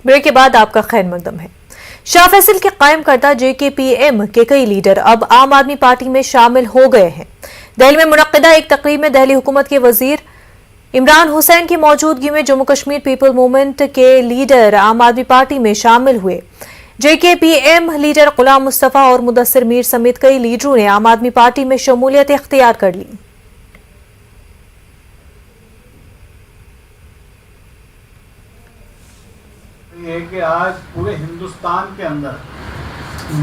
Break کے بعد آپ کا خیر مقدم ہے۔ شاہ فیصل کے قائم کردہ JKPM کے کئی لیڈر اب عام آدمی پارٹی میں شامل ہو گئے ہیں۔ دہلی میں منعقدہ ایک تقریب میں دہلی حکومت کے وزیر عمران حسین کی موجودگی میں جموں کشمیر پیپل موومنٹ کے لیڈر عام آدمی پارٹی میں شامل ہوئے۔ JKPM لیڈر غلام مصطفیٰ اور مدثر میر سمیت کئی لیڈروں نے عام آدمی پارٹی میں شمولیت اختیار کر لی۔ یہ کہ آج پورے ہندوستان کے اندر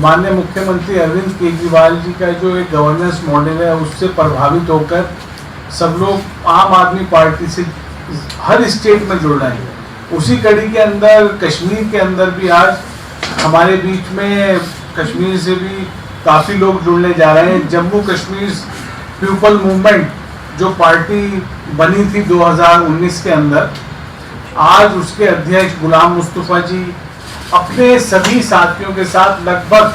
مانیہ مکھیہ منتری اروند کیجریوال جی کا جو ایک گورننس ماڈل ہے اس سے پربھاوت ہو کر سب لوگ عام آدمی پارٹی سے ہر اسٹیٹ میں جڑ رہے ہیں۔ اسی کڑی کے اندر کشمیر کے اندر بھی آج ہمارے بیچ میں کشمیر سے بھی کافی لوگ جڑنے جا رہے ہیں۔ جموں کشمیر پیپل موومنٹ جو پارٹی بنی تھی 2019 کے اندر، آج اس کے ادھیکش غلام مصطفیٰ جی اپنے سبھی ساتھیوں کے ساتھ لگ بھگ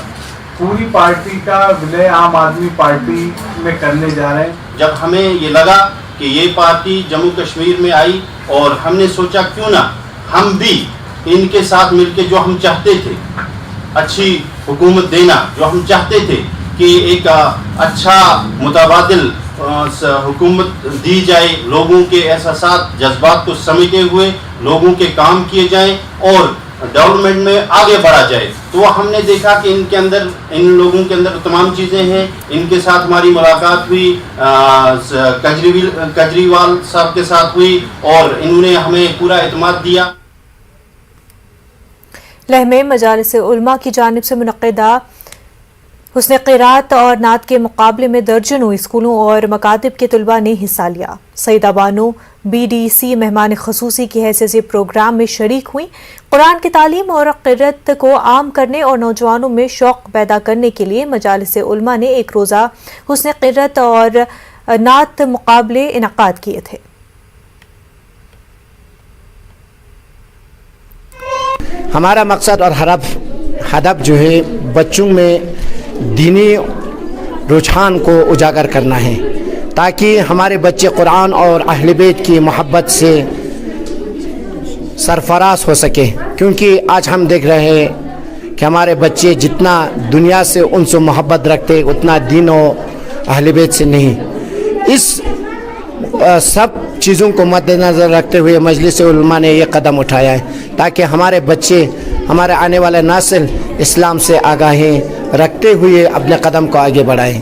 پوری پارٹی کا ولے عام آدمی پارٹی میں کرنے جا رہے ہیں۔ جب ہمیں یہ لگا کہ یہ پارٹی جموں کشمیر میں آئی اور ہم نے سوچا کیوں نہ ہم بھی ان کے ساتھ مل کے جو ہم چاہتے تھے اچھی حکومت دینا، جو ہم چاہتے تھے کہ ایک اچھا متبادل حکومت دی جائے، لوگوں کے احساسات جذبات کو سمجھتے ہوئے لوگوں کے کام کیے جائیں اور ڈیولپمنٹ میں آگے بڑھا جائے، تو ہم نے دیکھا کہ ان لوگوں کے اندر تمام چیزیں ہیں۔ ان کے ساتھ ہماری ملاقات ہوئی، کیجریوال صاحب کے ساتھ ہوئی اور انہوں نے ہمیں پورا اعتماد دیا۔ لہ میں مجالس علماء کی جانب سے منعقدہ حسن قرات اور نعت کے مقابلے میں درجنوں اسکولوں اور مکاتب کے طلباء نے حصہ لیا۔ سیدہ بانو BDC مہمان خصوصی کی حیثیت سے پروگرام میں شریک ہوئیں۔ قرآن کی تعلیم اور قرات کو عام کرنے اور نوجوانوں میں شوق پیدا کرنے کے لیے مجالس علماء نے ایک روزہ حسن قرات اور نعت مقابلے انعقاد کیے تھے۔ ہمارا مقصد اور ہدف جو ہے بچوں میں دینی رجحان کو اجاگر کرنا ہے تاکہ ہمارے بچے قرآن اور اہل بیت کی محبت سے سرفراز ہو سکے، کیونکہ آج ہم دیکھ رہے ہیں کہ ہمارے بچے جتنا دنیا سے ان سے محبت رکھتے اتنا دین و اہل بیت سے نہیں۔ اس سب چیزوں کو مد نظر رکھتے ہوئے مجلس علماء نے یہ قدم اٹھایا ہے تاکہ ہمارے بچے، ہمارے آنے والے نسل اسلام سے آگاہی رکھتے ہوئے اپنے قدم کو آگے بڑھائیں۔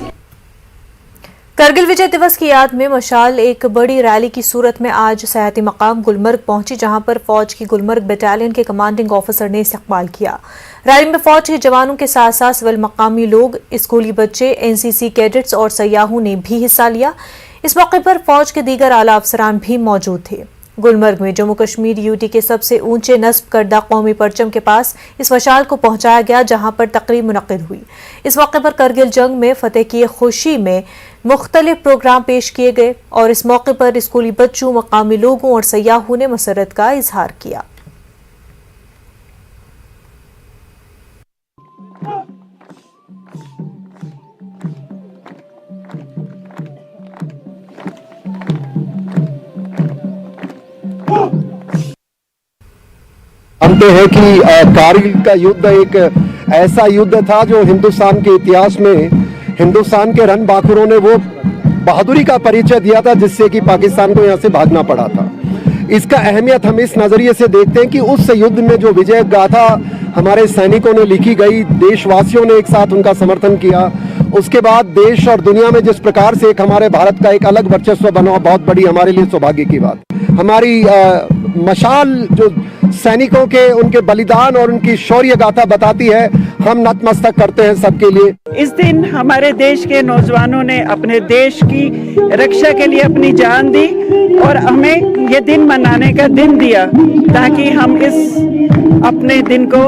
کرگل وجے دیوس کی یاد میں مشعل ایک بڑی ریلی کی صورت میں آج سیاحتی مقام گلمرگ پہنچی، جہاں پر فوج کی گلمرگ بٹالین کے کمانڈنگ آفیسر نے استقبال کیا۔ ریلی میں فوج کے جوانوں کے ساتھ ساتھ سول مقامی لوگ، اسکولی بچے، NCC کیڈٹس اور سیاحوں نے بھی حصہ لیا۔ اس موقع پر فوج کے دیگر اعلیٰ افسران بھی موجود تھے۔ گلمرگ میں جموں کشمیر UT کے سب سے اونچے نصب کردہ قومی پرچم کے پاس اس مشعل کو پہنچایا گیا، جہاں پر تقریب منعقد ہوئی۔ اس موقع پر کرگل جنگ میں فتح کی خوشی میں مختلف پروگرام پیش کیے گئے اور اس موقع پر اسکولی بچوں، مقامی لوگوں اور سیاحوں نے مسرت کا اظہار کیا۔ جانتے ہیں کہ کارگل کا یدھ ایک ایسا یدھ تھا جو ہندوستان کے اتہاس میں ہندوستان کے رن باخوروں نے وہ بہادری کا پریچے دیا تھا جس سے کہ پاکستان کو یہاں سے بھاگنا پڑا تھا۔ اس کا اہمیت ہم اس نظریے سے دیکھتے ہیں کہ اس یدھ میں جو وجے گاتھا ہمارے سینکوں نے لکھی گئی، دیش واسیوں نے ایک ساتھ ان کا سمرتھن کیا، اس کے بعد دیش اور دنیا میں جس پرکار سے ایک ہمارے بھارت کا ایک الگ ورچسو بنا، بہت بڑی ہمارے لیے سوبھاگیہ کی بات۔ ہماری مشعل جو سینکوں کے ان کے بلیدان اور ان کی شوریہ گاتھا بتاتی ہے، ہم نتمستک کرتے ہیں سب کے لیے۔ اس دن ہمارے دیش کے نوجوانوں نے اپنے دیش کی رکشا کے لیے اپنی جان دی اور ہمیں یہ دن منانے کا دن دیا تاکہ ہم اس اپنے دن کو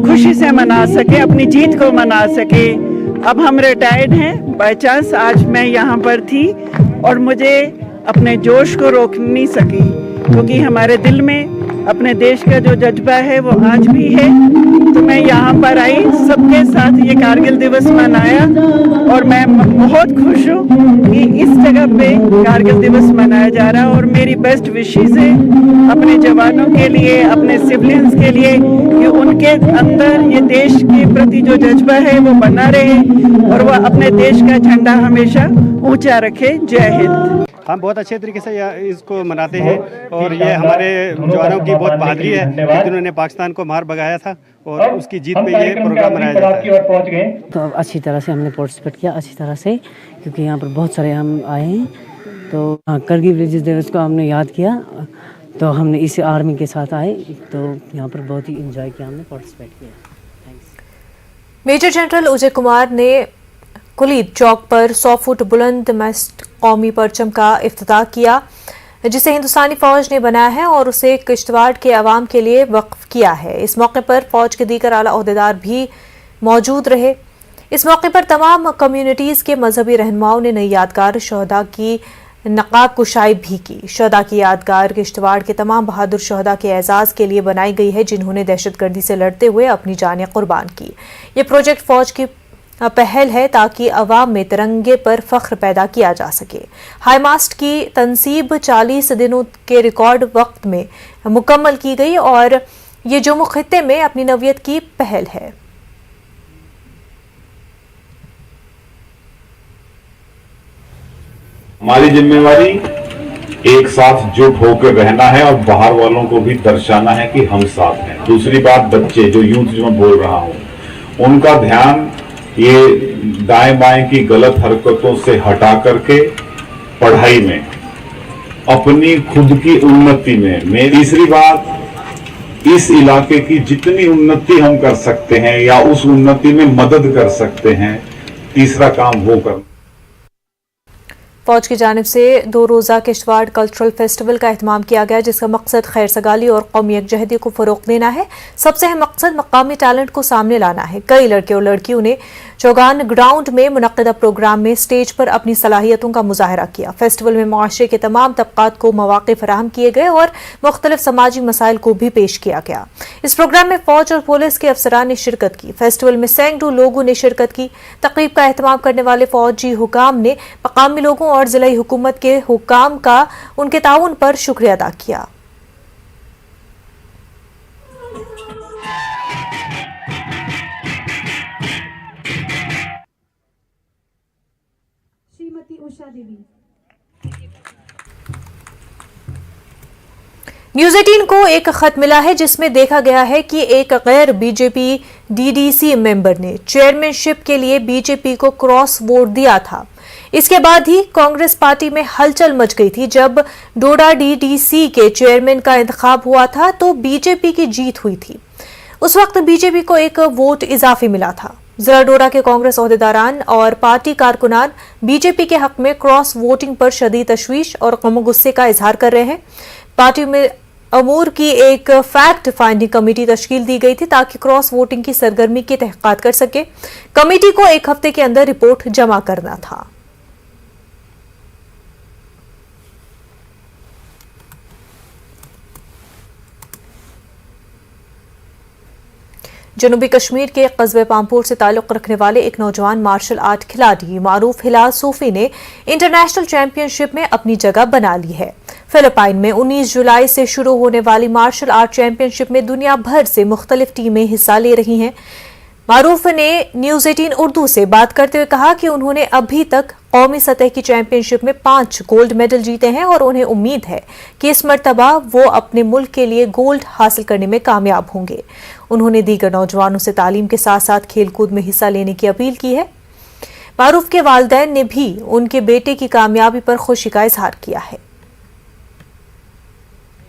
خوشی سے منا سکیں، اپنی جیت کو منا سکیں۔ اب ہم ریٹائرڈ ہیں، بائی چانس آج میں یہاں پر تھی اور مجھے اپنے جوش کو روک نہیں سکی کیونکہ ہمارے دل میں अपने देश का जो जज्बा है वो आज भी है। तो मैं यहाँ पर आई, सबके साथ ये कारगिल दिवस मनाया और मैं बहुत खुश हूँ कि इस जगह पे कारगिल दिवस मनाया जा रहा है। और मेरी बेस्ट विशेस है अपने जवानों के लिए, अपने सिविलियंस के लिए, कि उनके अंदर ये देश के प्रति जो जज्बा है वो बना रहे और वह अपने देश का झंडा हमेशा ऊंचा रखे। जय हिंद। हम बहुत अच्छे तरीके से इसको मनाते हैं और ये हमारे जवानों की बहुत बहादुरी है कि उन्होंने पाकिस्तान को मार भगाया था और उसकी जीत पे ये प्रोग्राम मनाया जाता है। तो अच्छी तरह से हमने पार्टिसिपेट किया, अच्छी तरह से, क्योंकि यहाँ पर बहुत सारे हम आए हैं। तो करगिल विजय दिवस को हमने याद किया, तो हमने इस आर्मी के साथ आए, तो यहाँ पर बहुत ही इंजॉय किया, हमने पार्टिसिपेट किया। मेजर जनरल अजय कुमार ने कुलीद चौक पर 100 फुट बुलंद मस्त कौमी परचम का इफ्तिताह किया, जिसे हिंदुस्तानी फौज ने बनाया है और उसे किश्तवाड़ के अवाम के लिए वक्फ किया है। इस मौके पर फौज के दीगर आला ओहदेदार भी मौजूद रहे। इस मौके पर तमाम कम्युनिटीज़ के मजहबी रहनुमाओं ने नई यादगार शहदा की नकाब कुशाई भी की। शहदा की यादगार किश्तवाड़ के तमाम बहादुर शहदा के एजाज़ के लिए बनाई गई है, जिन्होंने दहशतगर्दी से लड़ते हुए अपनी जानें कुर्बान की। ये प्रोजेक्ट फौज की पहल है ताकि अवाम में तिरंगे पर फख्र पैदा किया जा सके। हाई मास्ट की तनसीब 40 दिनों के रिकॉर्ड वक्त में मुकम्मल की गई और ये जम्मू खित्ते में अपनी नवियत की पहल है। हमारी जिम्मेवारी एक साथ जुट होकर रहना है और बाहर वालों को भी दर्शाना है कि हम साथ हैं। दूसरी बात, बच्चे जो यूथ जो मैं बोल रहा हूं, उनका ध्यान ये दाएं बाएं की गलत हरकतों से हटा करके पढ़ाई में, अपनी खुद की उन्नति में। तीसरी बात, इस इलाके की जितनी उन्नति हम कर सकते हैं या उस उन्नति में मदद कर सकते हैं, तीसरा काम वो करना। फौज की जानिब से 2 रोज़ा किश्तवाड़ कल्चरल फेस्टिवल का एहतमाम किया गया, जिसका मकसद खैर सगाली और कौमी यकजहती को फ़रोग़ देना है। सबसे अहम मकसद मकामी टैलेंट को सामने लाना है। कई लड़के और लड़कियों ने चौगान ग्राउंड में मुनक़्क़दा प्रोग्राम में स्टेज पर अपनी सलाहियतों का मुजाहरा किया। फेस्टिवल में मुआशरे के तमाम तबक़ात को मौक़े फराहम किए गए और मुख्तलिफ समाजी मसाइल को भी पेश किया गया। इस प्रोग्राम में फ़ौज और पुलिस के अफसरान ने शिरकत की। फेस्टिवल में सैकड़ों लोगों ने शिरकत की। तक़रीब का एहतमाम करने वाले फ़ौजी हुकाम ने मकामी लोगों और ज़िला हुकूमत के हुकाम का उनके ताउन पर शुक्रिया अदा किया। न्यूज़ 18 को एक खत मिला है, जिसमें देखा गया है कि एक गैर बीजेपी डीडीसी मेंबर ने चेयरमैनशिप के लिए बीजेपी को क्रॉस वोट दिया था। इसके बाद ही कांग्रेस पार्टी में हलचल मच गई थी। जब डोडा डीडीसी के चेयरमैन का इंतखाब हुआ था तो बीजेपी की जीत हुई थी। उस वक्त बीजेपी को एक वोट इजाफी मिला था। जिला डोडा के कांग्रेस ओहदेदारान और पार्टी कारकुनान बीजेपी के हक में क्रॉस वोटिंग पर शदीद तशवीश और गम गुस्से का इजहार कर रहे हैं। पार्टी में अमूर की एक फैक्ट फाइंडिंग कमेटी तश्कील दी गई थी ताकि क्रॉस वोटिंग की सरगर्मी की तहकीकात कर सके। कमेटी को 1 हफ्ते के अंदर रिपोर्ट जमा करना था। जनूबी कश्मीर के कस्बे पामपुर से ताल्लुक रखने वाले एक नौजवान मार्शल आर्ट खिलाड़ी मारूफ हिलाल सूफी ने इंटरनेशनल चैंपियनशिप में अपनी जगह बना ली है। फिलिपाइन में 19 जुलाई से शुरू होने वाली मार्शल आर्ट चैंपियनशिप में दुनिया भर से मुख्तलिफ टीमें हिस्सा ले रही हैं। मारूफ ने न्यूज़ 18 उर्दू से बात करते हुए कहा कि उन्होंने अभी तक कौमी सतह की चैंपियनशिप में 5 गोल्ड मेडल जीते हैं और उन्हें उम्मीद है कि इस मर्तबा वो अपने मुल्क के लिए गोल्ड हासिल करने में कामयाब होंगे। उन्होंने दीगर नौजवानों से तालीम के साथ साथ खेलकूद में हिस्सा लेने की अपील की है। मारूफ के वालिदैन ने भी उनके बेटे की कामयाबी पर खुशी का इजहार किया है।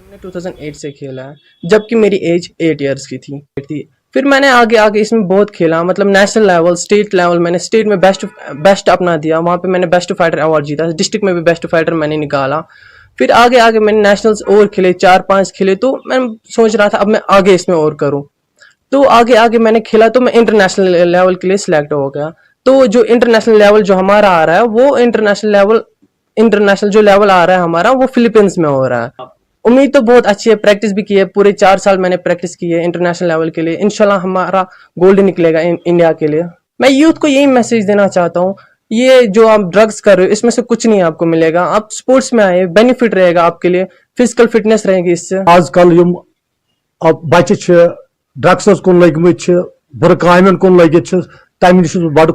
मैंने 2008 से खेला है, जबकि मेरी एज 8 इयर्स की थी। फिर मैंने आगे इसमें बहुत खेला, मतलब नेशनल लेवल, स्टेट लेवल, मैंने स्टेट में बेस्ट अपना दिया। वहाँ पे मैंने बेस्ट फाइटर अवार्ड जीता, डिस्ट्रिक्ट में भी बेस्ट फाइटर मैंने निकाला। फिर आगे मैंने नेशनल्स और खेले, 4-5 खेले, तो मैं सोच रहा था अब मैं आगे इसमें और करूँ। तो आगे मैंने खेला तो मैं इंटरनेशनल लेवल के लिए सिलेक्ट हो गया। तो जो इंटरनेशनल लेवल जो हमारा आ रहा है, वो इंटरनेशनल जो लेवल आ रहा है हमारा, वो फिलीपींस में हो रहा है। उम्मीद तो बहुत अच्छी है, प्रैक्टिस भी की है, पूरे 4 साल मैंने प्रैक्टिस की है इंटरनेशनल लेवल के लिए, इंशाल्लाह हमारा गोल्ड निकलेगा इंडिया के लिए। मैं यूथ को यही मैसेज देना चाहता हूँ, ये जो आप ड्रग्स कर रहे हो इसमें से कुछ नहीं आपको मिलेगा, आप स्पोर्ट्स में आए, बेनिफिट रहेगा आपके लिए, फिजिकल फिटनेस रहेगी इससे। आजकल यम बच्चे ड्रग्स कुन लगित बुर कामन कुन लगित तम नश बड़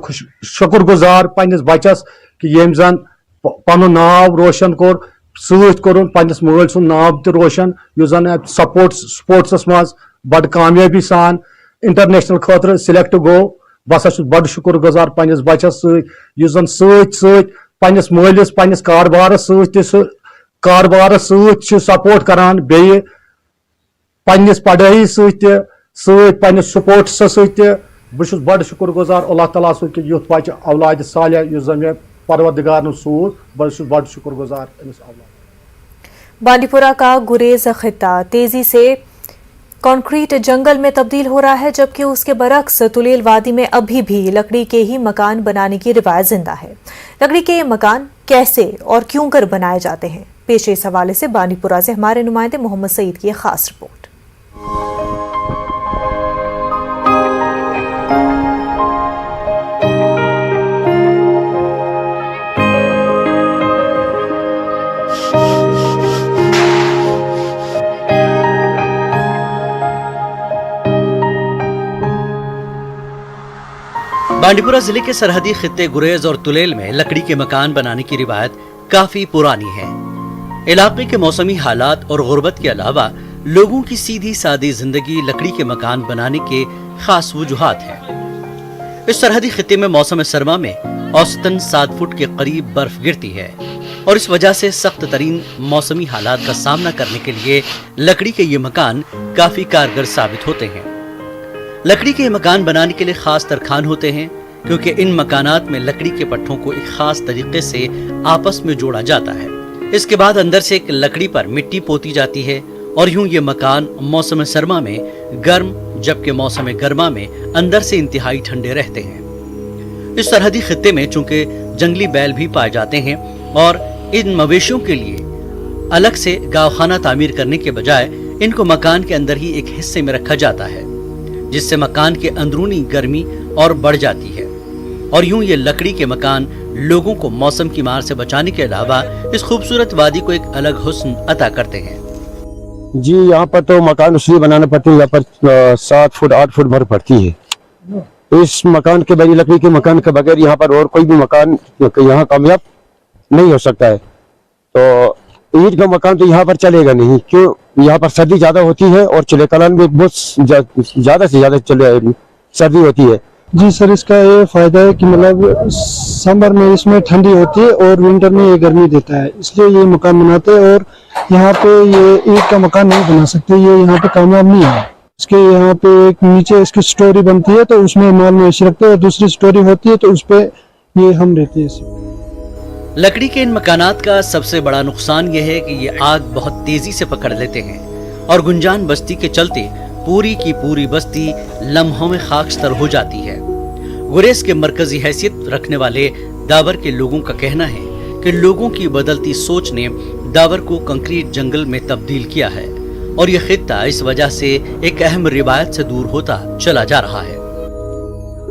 शुक्र गुजार पन्निस बच्चस कि यम जन पन नाव रोशन कोर सत कोरुन पन्निस माल सुन नाव त रोशन यु जन स्पोर्ट्स मज बड़ कामयाबी सान इंटरनेशनल खतर सिलेक्ट गो। बस बड़ शुक्र गुजार पन्निस बच्चस जन सत पन्निस मालिस पन्निस कारबारस सपोर्ट करान बे पन्निस पढ़ाई पन्निस स्पोर्ट्स बहुत बड़ शुक्र गुजार अल्लाह ताला कि युथ बच्चे औलाद सालिया जन मे परवरदिगार सूद बड़ शुक्र गुजार अमिस औलाद। बांडीपुरा का गुरेज खित्ता तेजी से कंक्रीट जंगल में तब्दील हो रहा है, जबकि उसके बरक्स तुलेल वादी में अभी भी लकड़ी के ही मकान बनाने की रिवायत जिंदा है। लकड़ी के ये मकान कैसे और क्यों कर बनाए जाते हैं, पेश इस हवाले से बांडीपुरा से हमारे नुमाइंदे मोहम्मद सईद की खास रिपोर्ट। बांडीपुरा जिले के सरहदी खित्ते गुरेज और तुलेल में लकड़ी के मकान बनाने की रिवायत काफी पुरानी है। इलाके के मौसमी हालात और गुर्बत के अलावा लोगों की सीधी सादी जिंदगी लकड़ी के मकान बनाने के खास वजूहात हैं। इस सरहदी खित्ते में मौसम सरमा में औसतन 7 फुट के करीब बर्फ गिरती है और इस वजह से सख्त तरीन मौसमी हालात का सामना करने के लिए लकड़ी के ये मकान काफी कारगर साबित होते हैं। लकड़ी के मकान बनाने के लिए खास तरखान होते हैं, क्योंकि इन मकानात में लकड़ी के पट्टों को एक खास तरीके से आपस में जोड़ा जाता है। इसके बाद अंदर से एक लकड़ी पर मिट्टी पोती जाती है और यूं ये मकान मौसम सरमा में गर्म जबकि मौसम गर्मा में अंदर से इंतहाई ठंडे रहते हैं। इस सरहदी खित्ते में चूंकि जंगली बैल भी पाए जाते हैं और इन मवेशियों के लिए अलग से गाँवखाना तामीर करने के बजाय इनको मकान के अंदर ही एक हिस्से में रखा जाता है, जिससे मकान के अंदरूनी गर्मी और बढ़ जाती है और यूं ये लकड़ी के मकान लोगों को मौसम की मार से बचाने के अलावा इस खूबसूरत वादी को एक अलग हुस्न अता करते हैं। जी यहाँ पर तो मकान इसलिए बनाना पड़ते हैं, यहाँ पर 7 फुट 8 फुट भर पड़ती है। इस मकान के बनी लकड़ी के मकान के बगैर यहाँ पर और कोई भी मकान यहाँ कामयाब नहीं हो सकता है। तो ईंट का मकान तो यहाँ पर चलेगा नहीं, क्यों यहाँ पर सर्दी ज्यादा होती है और चिले कलान में बहुत ज्यादा से ज्यादा सर्दी होती है। जी सर, इसका ये फायदा है कि मतलब समर में इसमें ठंडी होती है और विंटर में ये गर्मी देता है, इसलिए ये मकान बनाते हैं। और यहाँ पे ये ईंट का मकान नहीं बना सकते, ये यहाँ पे कामयाब नहीं है। इसके यहाँ पे एक नीचे इसकी स्टोरी बनती है तो उसमें माल मवेशी रखते हैं और दूसरी स्टोरी होती है तो उस पे ये हम रहते हैं। लकड़ी के इन मकानात का सबसे बड़ा नुकसान यह है कि ये आग बहुत तेजी से पकड़ लेते हैं और गुंजान बस्ती के चलते पूरी की पूरी बस्ती लम्हों में खाकस्तर हो जाती है। गुरेज के मरकजी हैसियत रखने वाले दावर के लोगों का कहना है कि लोगों की बदलती सोच ने दावर को कंक्रीट जंगल में तब्दील किया है और ये खित्ता इस वजह से एक अहम रिवायत से दूर होता चला जा रहा है।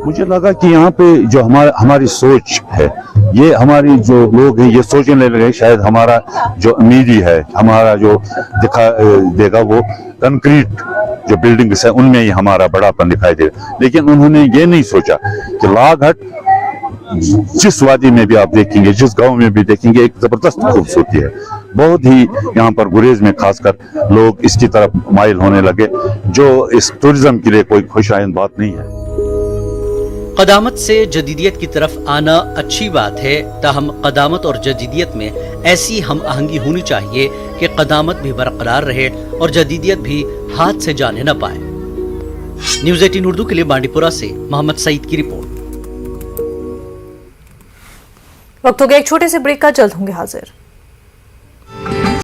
मुझे लगा कि यहाँ पे जो हमारी सोच है, ये हमारी जो लोग हैं ये सोचने लगे शायद हमारा जो अमीरी है, हमारा जो दिखा देगा वो कंक्रीट जो बिल्डिंग्स है उनमें ही हमारा बड़ापन दिखाई दे। लेकिन उन्होंने ये नहीं सोचा कि लागहट जिस वादी में भी आप देखेंगे, जिस गांव में भी देखेंगे, एक जबरदस्त खूबसूरती है। बहुत ही यहाँ पर गुरेज में खासकर लोग इसकी तरफ माइल होने लगे, जो इस टूरिज्म के लिए कोई खुशाइंद बात नहीं है। कदामत से जदीदियत की तरफ आना अच्छी बात है, ताहम कदामत और जदीदियत में ऐसी हम आहंगी होनी चाहिए कि कदामत भी बरकरार रहे और जदीदियत भी हाथ से जाने न पाए। न्यूज़ 18 उर्दू के लिए बांडीपुरा से मोहम्मद सईद की रिपोर्ट। वक्त हो गया एक छोटे से ब्रेक का, जल्द होंगे हाजिर।